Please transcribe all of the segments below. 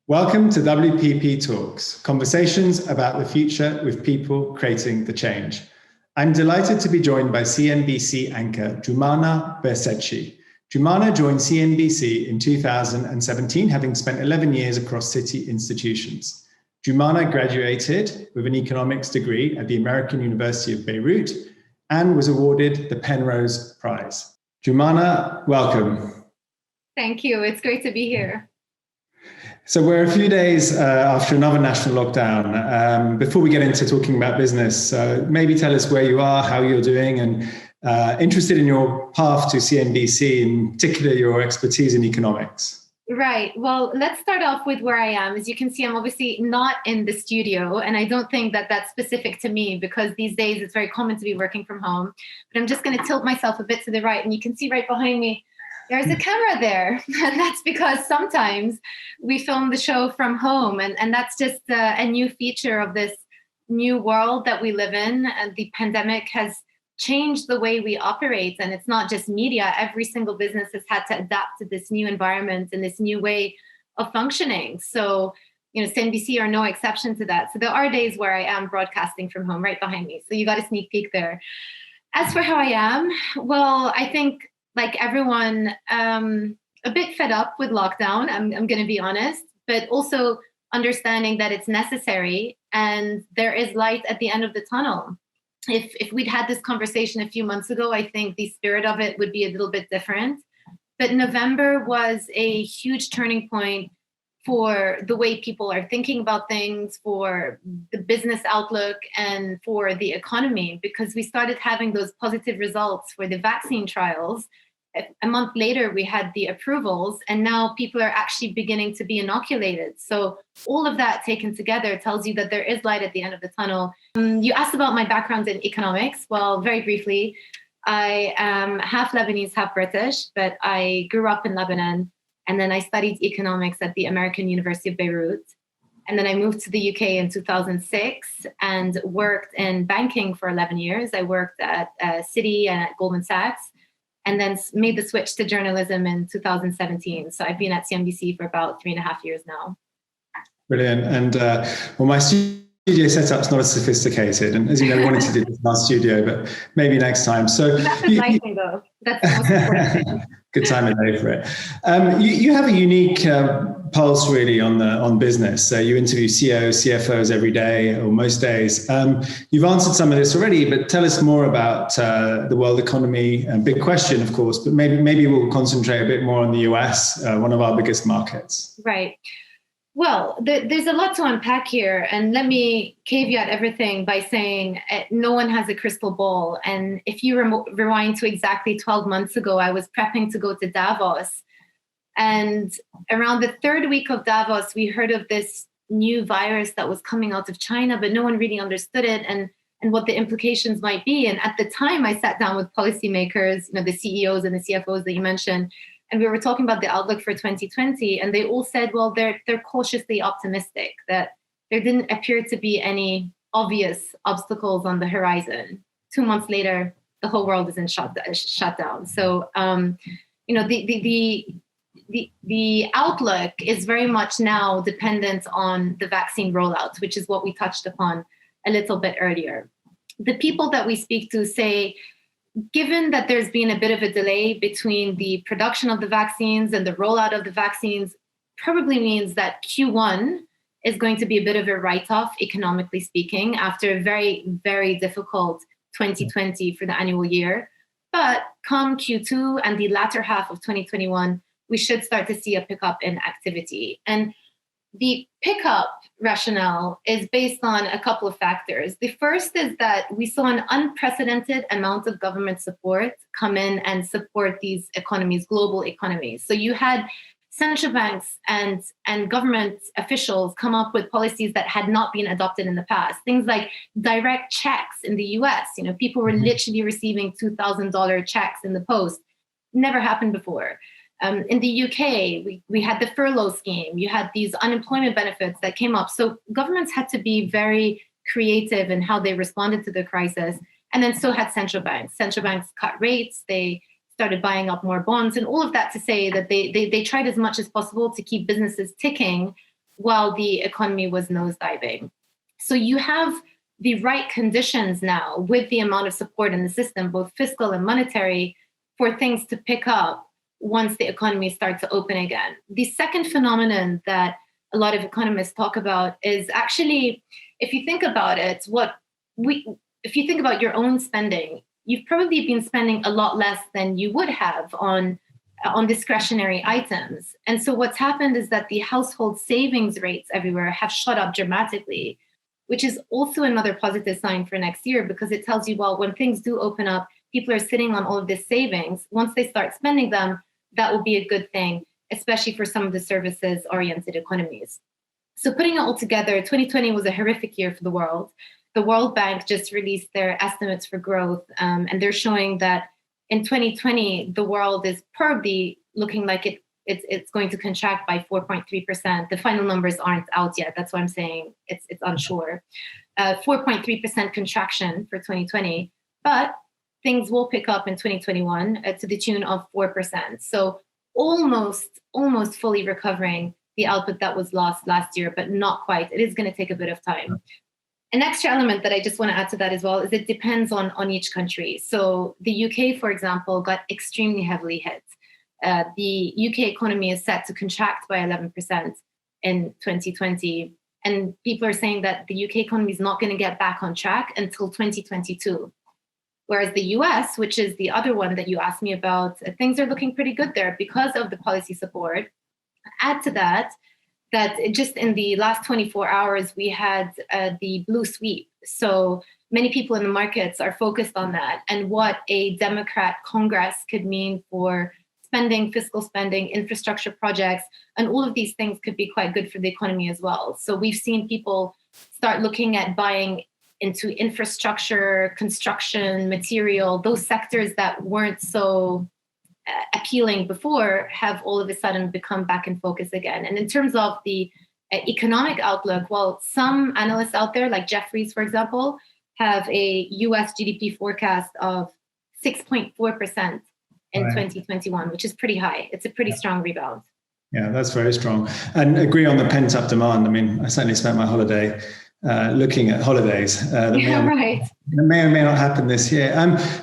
Welcome to WPP Talks, conversations about the future with people creating the change. I'm delighted to be joined by CNBC anchor Joumanna Bercetche. Joumanna joined CNBC in 2017, having spent 11 years across city institutions. Joumanna graduated with an economics degree at the American University of Beirut and was awarded the Penrose Prize. Joumanna, welcome. Thank you. It's great to be here. So we're a few days after another national lockdown. Before we get into talking about business, maybe tell us where you are, how you're doing, and interested in your path to CNBC, in particular your expertise in economics. Right. Well, let's start off with where I am. As you can see, I'm obviously not in the studio, and I don't think that that's specific to me because these days it's very common to be working from home. But I'm just going to tilt myself a bit to the right, and you can see right behind me, there's a camera there. And that's because sometimes we film the show from home. And that's just a new feature of this new world that we live in. And the pandemic has changed the way we operate. And it's not just media. Every single business has had to adapt to this new environment and this new way of functioning. So, CNBC are no exception to that. So there are days where I am broadcasting from home right behind me. So you got a sneak peek there. As for how I am, well, I think, like everyone, a bit fed up with lockdown, I'm going to be honest, but also understanding that it's necessary and there is light at the end of the tunnel. If we'd had this conversation a few months ago, I think the spirit of it would be a little bit different. But November was a huge turning point for the way people are thinking about things, for the business outlook, and for the economy, because we started having those positive results for the vaccine trials. A month later, we had the approvals, and now people are actually beginning to be inoculated. So all of that taken together tells you that there is light at the end of the tunnel. You asked about my background in economics. Well, very briefly, I am half Lebanese, half British, but I grew up in Lebanon. And then I studied economics at the American University of Beirut. And then I moved to the UK in 2006 and worked in banking for 11 years. I worked at Citi and at Goldman Sachs, and then made the switch to journalism in 2017. So I've been at CNBC for about 3.5 years now. Brilliant. And well, my studio setup's not as sophisticated. And as you know, we wanted to do this in our studio, but maybe next time. So that's the nice thing, though. That's the most important thing. Good time of day for it. You have a unique pulse, really, on business. You interview CEOs, CFOs every day, or most days. You've answered some of this already, but tell us more about the world economy. A big question, of course, but maybe we'll concentrate a bit more on the US, one of our biggest markets. Right. Well, there's a lot to unpack here. And let me caveat everything by saying no one has a crystal ball. And if you rewind to exactly 12 months ago, I was prepping to go to Davos. And around the third week of Davos, we heard of this new virus that was coming out of China, but no one really understood it and what the implications might be. And at the time, I sat down with policymakers, the CEOs and the CFOs that you mentioned, and we were talking about the outlook for 2020, and they all said, well, they're cautiously optimistic, that there didn't appear to be any obvious obstacles on the horizon. 2 months later, the whole world is in shutdown. So, the outlook is very much now dependent on the vaccine rollout, which is what we touched upon a little bit earlier. The people that we speak to say, given that there's been a bit of a delay between the production of the vaccines and the rollout of the vaccines, probably means that Q1 is going to be a bit of a write-off, economically speaking, after a very, very difficult 2020 for the annual year. But come Q2 and the latter half of 2021, we should start to see a pickup in activity. And the pickup rationale is based on a couple of factors. The first is that we saw an unprecedented amount of government support come in and support these economies, global economies. So you had central banks and government officials come up with policies that had not been adopted in the past. Things like direct checks in the US. People were literally receiving $2,000 checks in the post. Never happened before. In the UK, we had the furlough scheme. You had these unemployment benefits that came up. So governments had to be very creative in how they responded to the crisis. And then so had central banks. Central banks cut rates. They started buying up more bonds, and all of that to say that they tried as much as possible to keep businesses ticking while the economy was nosediving. So you have the right conditions now with the amount of support in the system, both fiscal and monetary, for things to pick up once the economy starts to open again. The second phenomenon that a lot of economists talk about is actually, if you think about it, if you think about your own spending, you've probably been spending a lot less than you would have on discretionary items. And so what's happened is that the household savings rates everywhere have shot up dramatically, which is also another positive sign for next year, because it tells you, well, when things do open up, people are sitting on all of this savings. Once they start spending them, that will be a good thing, especially for some of the services-oriented economies. So putting it all together, 2020 was a horrific year for the world. The World Bank just released their estimates for growth, and they're showing that in 2020, the world is probably looking like it's going to contract by 4.3%. The final numbers aren't out yet. That's why I'm saying it's unsure. 4.3% contraction for 2020, but things will pick up in 2021 to the tune of 4%. So almost fully recovering the output that was lost last year, but not quite. It is going to take a bit of time. An extra element that I just want to add to that as well is it depends on each country. So the UK, for example, got extremely heavily hit. The UK economy is set to contract by 11% in 2020. And people are saying that the UK economy is not going to get back on track until 2022. Whereas the US, which is the other one that you asked me about, things are looking pretty good there because of the policy support. Add to that just in the last 24 hours, we had the blue sweep. So many people in the markets are focused on that and what a Democrat Congress could mean for spending, fiscal spending, infrastructure projects, and all of these things could be quite good for the economy as well. So we've seen people start looking at buying into infrastructure, construction, material, those sectors that weren't so appealing before have all of a sudden become back in focus again. And in terms of the economic outlook, well, some analysts out there, like Jeffries, for example, have a US GDP forecast of 6.4% in 2021, which is pretty high. It's a pretty strong rebound. Yeah, that's very strong. And agree on the pent-up demand. I mean, I certainly spent my holiday looking at holidays that may or may not happen this year.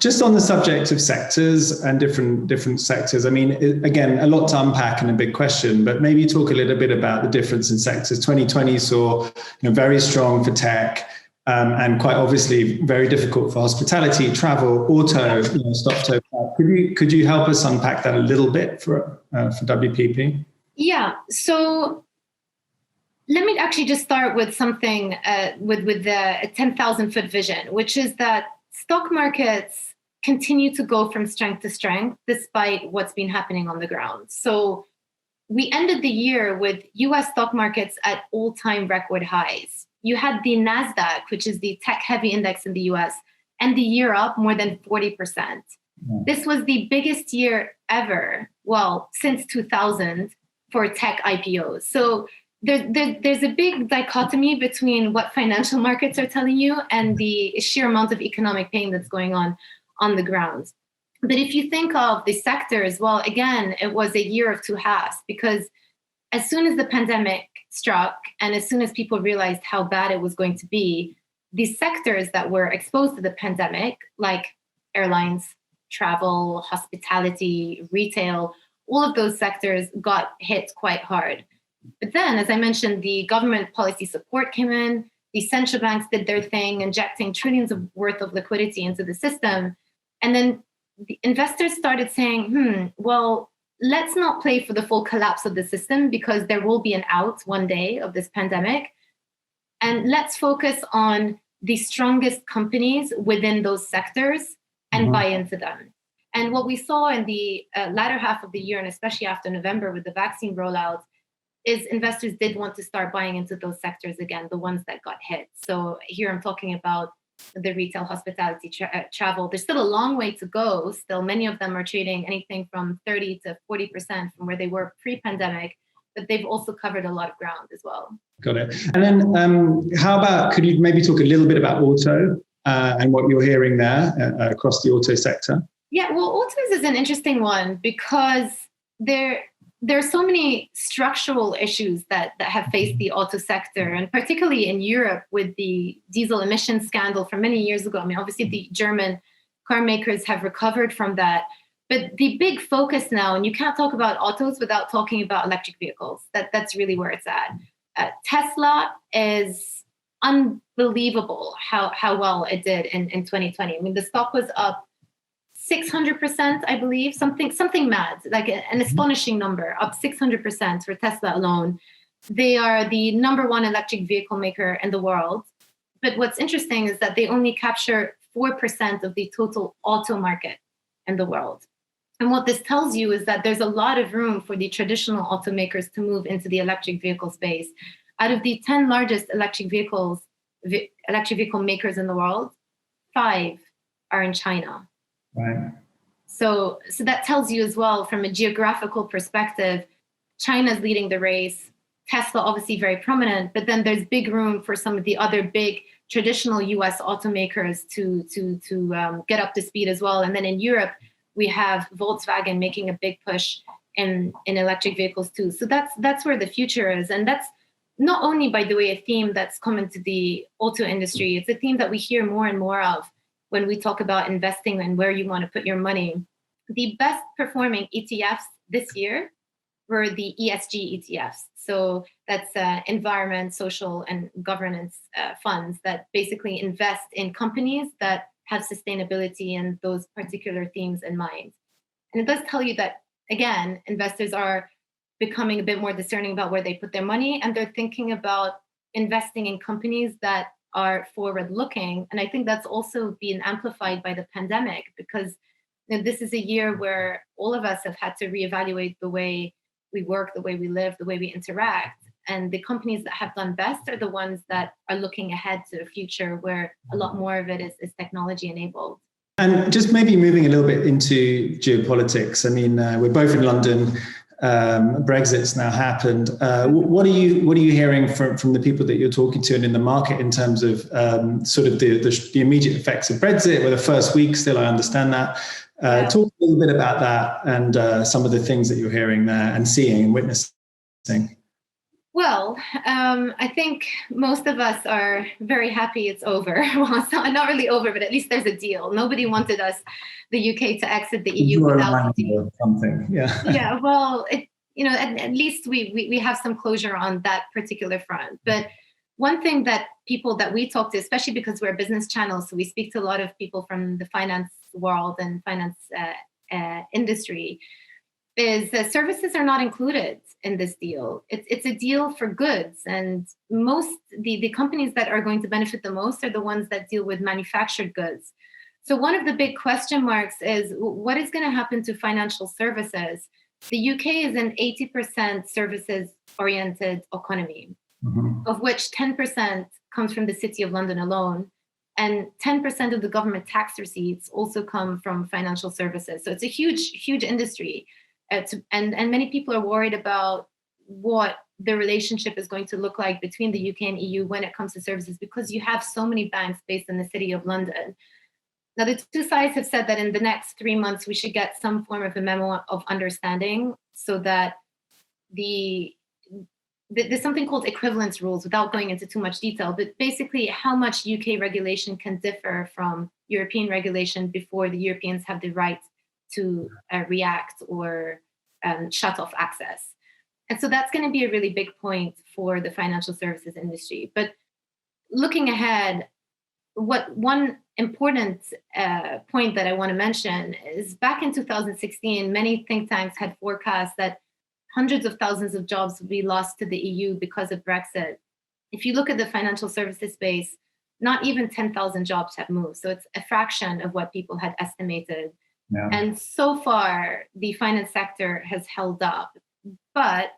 Just on the subject of sectors and different sectors, I mean, again, a lot to unpack and a big question, but maybe talk a little bit about the difference in sectors. 2020 saw very strong for tech and quite obviously very difficult for hospitality, travel, auto, stop-to. Could you help us unpack that a little bit for WPP? Yeah, so let me actually just start with something with the 10,000-foot vision, which is that stock markets continue to go from strength to strength despite what's been happening on the ground. So we ended the year with US stock markets at all-time record highs. You had the NASDAQ, which is the tech-heavy index in the US, end the year up more than 40%. Yeah. This was the biggest year ever, well, since 2000 for tech IPOs. So there's a big dichotomy between what financial markets are telling you and the sheer amount of economic pain that's going on the ground. But if you think of the sectors, well, again, it was a year of two halves, because as soon as the pandemic struck and as soon as people realized how bad it was going to be, these sectors that were exposed to the pandemic, like airlines, travel, hospitality, retail, all of those sectors got hit quite hard. But then, as I mentioned, the government policy support came in, the central banks did their thing, injecting trillions of worth of liquidity into the system. And then the investors started saying, well, let's not play for the full collapse of the system because there will be an out one day of this pandemic. And let's focus on the strongest companies within those sectors and buy into them. And what we saw in the latter half of the year, and especially after November with the vaccine rollout, is investors did want to start buying into those sectors again, the ones that got hit. So here I'm talking about the retail, hospitality, travel. There's still a long way to go. Still, many of them are trading anything from 30 to 40% from where they were pre-pandemic, but they've also covered a lot of ground as well. Got it. And then how about, could you maybe talk a little bit about auto and what you're hearing there across the auto sector? Yeah, well, autos is an interesting one because there are so many structural issues that have faced the auto sector, and particularly in Europe with the diesel emission scandal from many years ago. I mean, obviously the German car makers have recovered from that. But the big focus now, and you can't talk about autos without talking about electric vehicles. That's really where it's at. Tesla is unbelievable how well it did in 2020. I mean, the stock was up 600%, I believe, something mad, like an astonishing number, up 600% for Tesla alone. They are the number one electric vehicle maker in the world. But what's interesting is that they only capture 4% of the total auto market in the world. And what this tells you is that there's a lot of room for the traditional automakers to move into the electric vehicle space. Out of the 10 largest electric vehicle makers in the world, 5 are in China. Right. So that tells you as well, from a geographical perspective, China's leading the race. Tesla obviously very prominent, but then there's big room for some of the other big traditional US automakers to get up to speed as well. And then in Europe, we have Volkswagen making a big push in electric vehicles too. So that's where the future is. And that's not only, by the way, a theme that's common to the auto industry, it's a theme that we hear more and more of when we talk about investing and where you want to put your money. The best performing ETFs this year were the ESG ETFs. So that's environment, social, and governance funds that basically invest in companies that have sustainability and those particular themes in mind. And it does tell you that, again, investors are becoming a bit more discerning about where they put their money, and they're thinking about investing in companies that are forward-looking. And I think that's also been amplified by the pandemic, because this is a year where all of us have had to reevaluate the way we work, the way we live, the way we interact. And the companies that have done best are the ones that are looking ahead to a future where a lot more of it is technology enabled. And just maybe moving a little bit into geopolitics. I mean, we're both in London. Brexit's now happened. What are you hearing from the people that you're talking to and in the market in terms of sort of the immediate effects of Brexit? We're the first week still, I understand that. Talk a little bit about that and some of the things that you're hearing there and seeing and witnessing. Well, I think most of us are very happy it's over. Well, it's not really over, but at least there's a deal. Nobody wanted the UK to exit the EU without a deal. Something, yeah. Yeah, well, at least we have some closure on that particular front. But one thing that people that we talk to, especially because we're a business channel, so we speak to a lot of people from the finance world and finance industry, is that services are not included in this deal. It's a deal for goods, and the companies that are going to benefit the most are the ones that deal with manufactured goods. So one of the big question marks is what is going to happen to financial services? The UK is an 80% services-oriented economy, of which 10% comes from the City of London alone, and 10% of the government tax receipts also come from financial services. So it's a huge, huge industry. And many people are worried about what the relationship is going to look like between the UK and EU when it comes to services, because you have so many banks based in the City of London. Now, the two sides have said that in the next 3 months, we should get some form of a memo of understanding so that there's something called equivalence rules, without going into too much detail, but basically how much UK regulation can differ from European regulation before the Europeans have the right to react or shut off access. And so that's going to be a really big point for the financial services industry. But looking ahead, one important point that I want to mention is back in 2016, many think tanks had forecast that hundreds of thousands of jobs would be lost to the EU because of Brexit. If you look at the financial services space, not even 10,000 jobs have moved. So it's a fraction of what people had estimated. Yeah. And so far, the finance sector has held up. But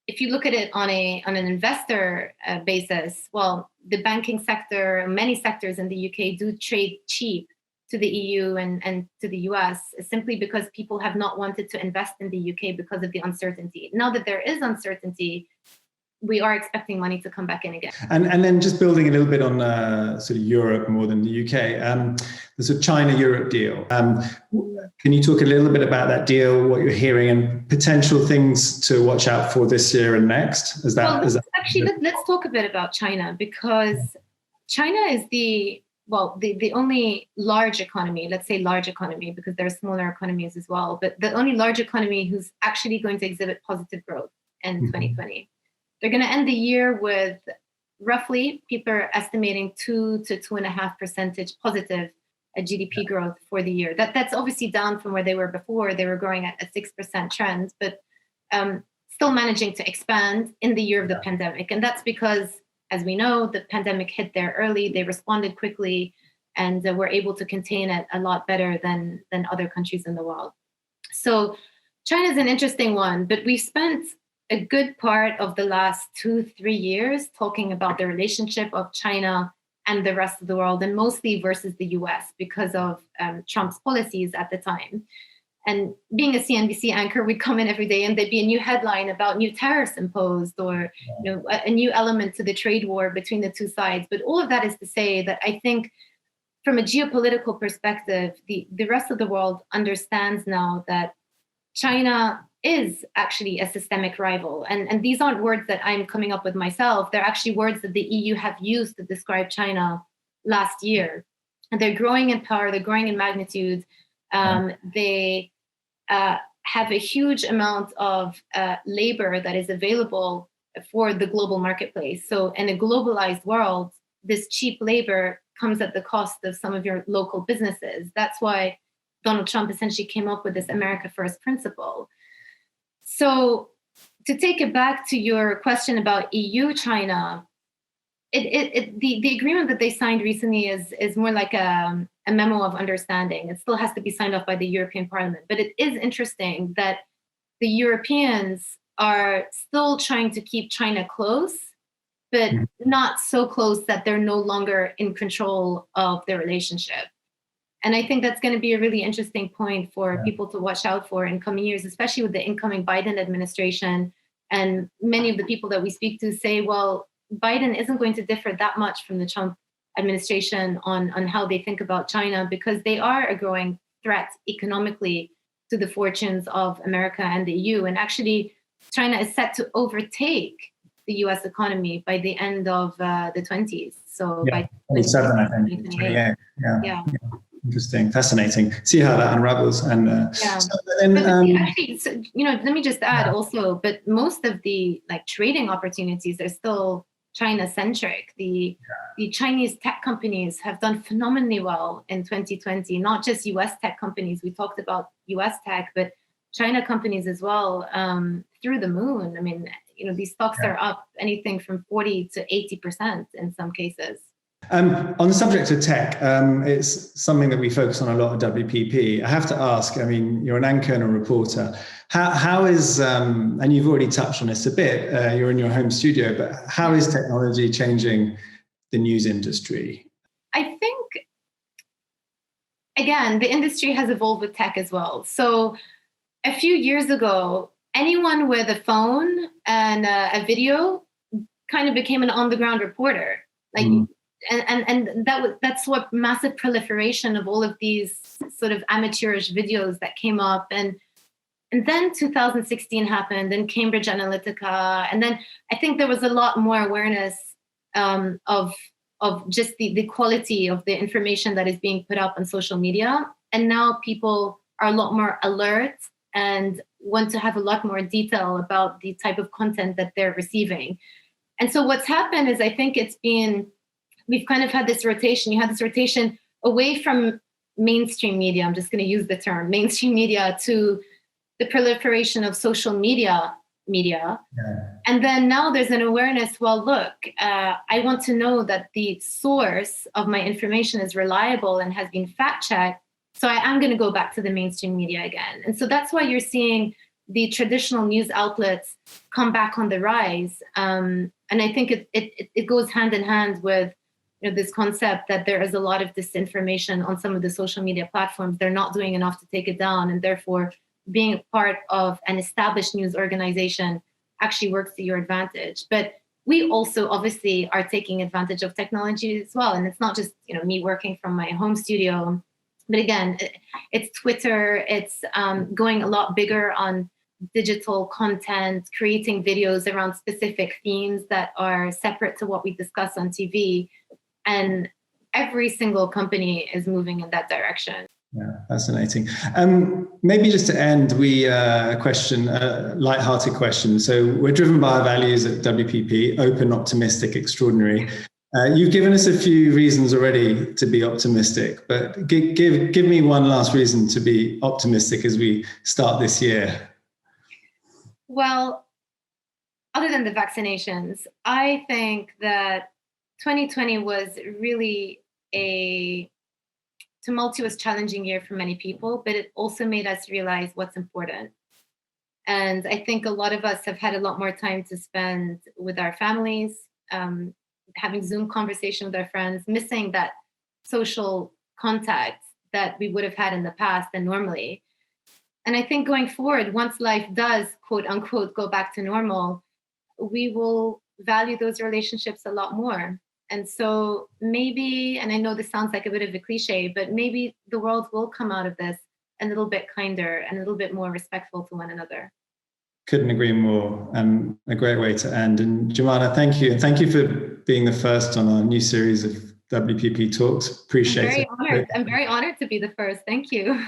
if you look at it on an investor basis, well, the banking sector, many sectors in the UK do trade cheap to the EU and to the US, simply because people have not wanted to invest in the UK because of the uncertainty. Now that there is uncertainty, we are expecting money to come back in again. And then just building a little bit on sort of Europe more than the UK, the sort of China-Europe deal. Can you talk a little bit about that deal, what you're hearing, and potential things to watch out for this year and next? Let's talk a bit about China, because China is the only large economy, let's say large economy, because there are smaller economies as well, but the only large economy who's actually going to exhibit positive growth in 2020. They're going to end the year with roughly, people are estimating 2 to 2.5% positive GDP growth for the year. That's obviously down from where they were before. They were growing at a 6% trend, but still managing to expand in the year of the pandemic. And that's because, as we know, the pandemic hit there early. They responded quickly and were able to contain it a lot better than other countries in the world. So China is an interesting one, but we've spent a good part of the last 2-3 years talking about the relationship of China and the rest of the world, and mostly versus the US because of Trump's policies at the time. And being a CNBC anchor, we'd come in every day and there'd be a new headline about new tariffs imposed or a new element to the trade war between the two sides. But all of that is to say that I think from a geopolitical perspective, the rest of the world understands now that China is actually a systemic rival. And these aren't words that I'm coming up with myself. They're actually words that the EU have used to describe China last year. And they're growing in power, they're growing in magnitude. They have a huge amount of labor that is available for the global marketplace. So in a globalized world, this cheap labor comes at the cost of some of your local businesses. That's why Donald Trump essentially came up with this America First principle. So to take it back to your question about EU-China, the agreement that they signed recently is more like a memo of understanding. It still has to be signed off by the European Parliament. But it is interesting that the Europeans are still trying to keep China close, but not so close that they're no longer in control of the relationship. And I think that's going to be a really interesting point for people to watch out for in coming years, especially with the incoming Biden administration. And many of the people that we speak to say, well, Biden isn't going to differ that much from the Trump administration on how they think about China, because they are a growing threat economically to the fortunes of America and the EU. And actually, China is set to overtake the US economy by the end of the 20s. So by 27, I think. 28. Yeah. Interesting, fascinating. See how that unravels. And let me just add also, but most of the trading opportunities are still China-centric. The Chinese tech companies have done phenomenally well in 2020, not just US tech companies. We talked about US tech, but China companies as well, through the moon. I mean, these stocks are up anything from 40 to 80% in some cases. On the subject of tech, it's something that we focus on a lot at WPP. I have to ask, you're an anchor and a reporter. How is, and you've already touched on this a bit, you're in your home studio, but how is technology changing the news industry? I think, again, the industry has evolved with tech as well. So a few years ago, anyone with a phone and a video kind of became an on-the-ground reporter. And that's what massive proliferation of all of these sort of amateurish videos that came up. And then 2016 happened, and Cambridge Analytica. And then I think there was a lot more awareness of just the quality of the information that is being put up on social media. And now people are a lot more alert and want to have a lot more detail about the type of content that they're receiving. And so what's happened is, I think we've kind of had this rotation. You had this rotation away from mainstream media. I'm just going to use the term mainstream media to the proliferation of social media. Yeah. And then now there's an awareness, well, look, I want to know that the source of my information is reliable and has been fact checked. So I am going to go back to the mainstream media again. And so that's why you're seeing the traditional news outlets come back on the rise. And I think it goes hand in hand with this concept that there is a lot of disinformation on some of the social media platforms. They're not doing enough to take it down, and therefore being a part of an established news organization actually works to your advantage. But we also obviously are taking advantage of technology as well. And it's not just, me working from my home studio, but again, it's Twitter, it's going a lot bigger on digital content, creating videos around specific themes that are separate to what we discuss on TV. And every single company is moving in that direction. Yeah, fascinating. Maybe just to end, a question, a lighthearted question. So we're driven by our values at WPP: open, optimistic, extraordinary. You've given us a few reasons already to be optimistic, but give me one last reason to be optimistic as we start this year. Well, other than the vaccinations, I think that 2020 was really a tumultuous, challenging year for many people, but it also made us realize what's important. And I think a lot of us have had a lot more time to spend with our families, having Zoom conversation with our friends, missing that social contact that we would have had in the past and normally. And I think going forward, once life does, quote unquote, go back to normal, we will value those relationships a lot more. And so maybe, and I know this sounds like a bit of a cliche, but maybe the world will come out of this a little bit kinder and a little bit more respectful to one another. Couldn't agree more. A great way to end. And Joumanna, thank you. And thank you for being the first on our new series of WPP Talks. Appreciate it. I'm very honored to be the first. Thank you.